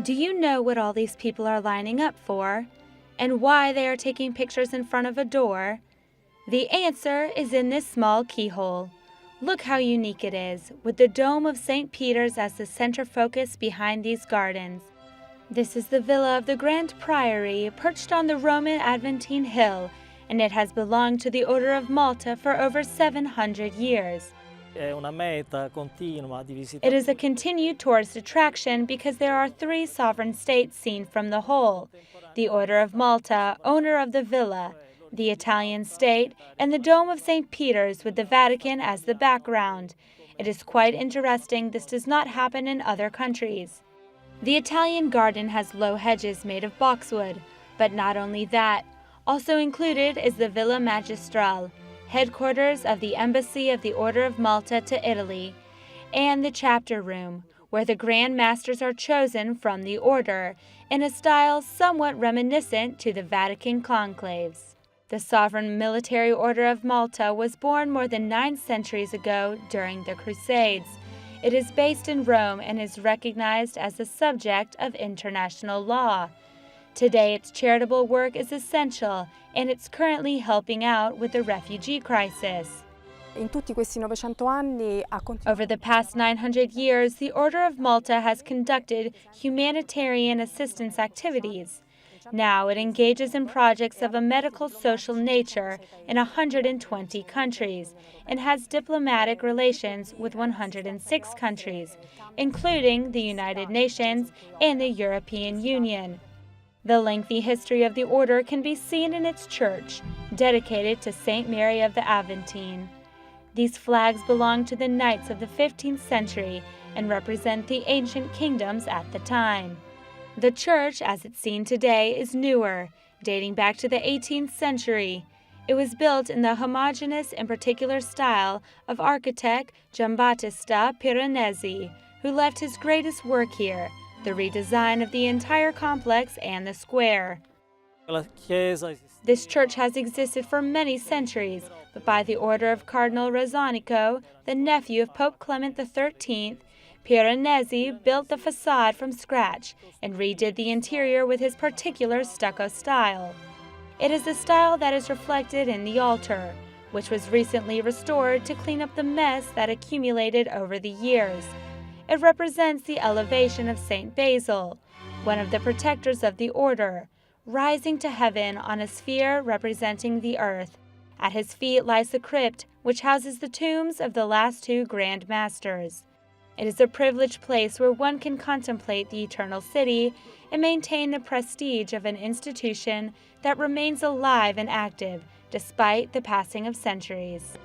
Do you know what all these people are lining up for? And why they are taking pictures in front of a door? The answer is in this small keyhole. Look how unique it is, with the dome of St. Peter's as the center focus behind these gardens. This is the villa of the Grand Priory, perched on the Roman Aventine Hill, and it has belonged to the Order of Malta for over 700 years. It is a continued tourist attraction because there are 3 sovereign states seen from the whole: the Order of Malta, owner of the villa, the Italian state, and the Dome of St. Peter's with the Vatican as the background. It is quite interesting this does not happen in other countries. The Italian garden has low hedges made of boxwood, but not only that. Also included is the Villa Magistrale, headquarters of the Embassy of the Order of Malta to Italy, and the chapter room, where the Grand Masters are chosen from the order, in a style somewhat reminiscent to the Vatican conclaves. The Sovereign Military Order of Malta was born more than 9 centuries ago during the Crusades. It is based in Rome and is recognized as the subject of international law. Today, its charitable work is essential, and it's currently helping out with the refugee crisis. Over the past 900 years, the Order of Malta has conducted humanitarian assistance activities. Now it engages in projects of a medical-social nature in 120 countries and has diplomatic relations with 106 countries, including the United Nations and the European Union. The lengthy history of the order can be seen in its church, dedicated to Saint Mary of the Aventine. These flags belong to the knights of the 15th century and represent the ancient kingdoms at the time. The church, as it's seen today, is newer, dating back to the 18th century. It was built in the homogeneous and particular style of architect Giambattista Piranesi, who left his greatest work here, the redesign of the entire complex and the square. This church has existed for many centuries, but by the order of Cardinal Rezzonico, the nephew of Pope Clement XIII, Piranesi built the facade from scratch and redid the interior with his particular stucco style. It is a style that is reflected in the altar, which was recently restored to clean up the mess that accumulated over the years. It represents the elevation of Saint Basil, one of the protectors of the order, rising to heaven on a sphere representing the earth. At his feet lies the crypt, which houses the tombs of the last 2 Grand Masters. It is a privileged place where one can contemplate the eternal city and maintain the prestige of an institution that remains alive and active despite the passing of centuries.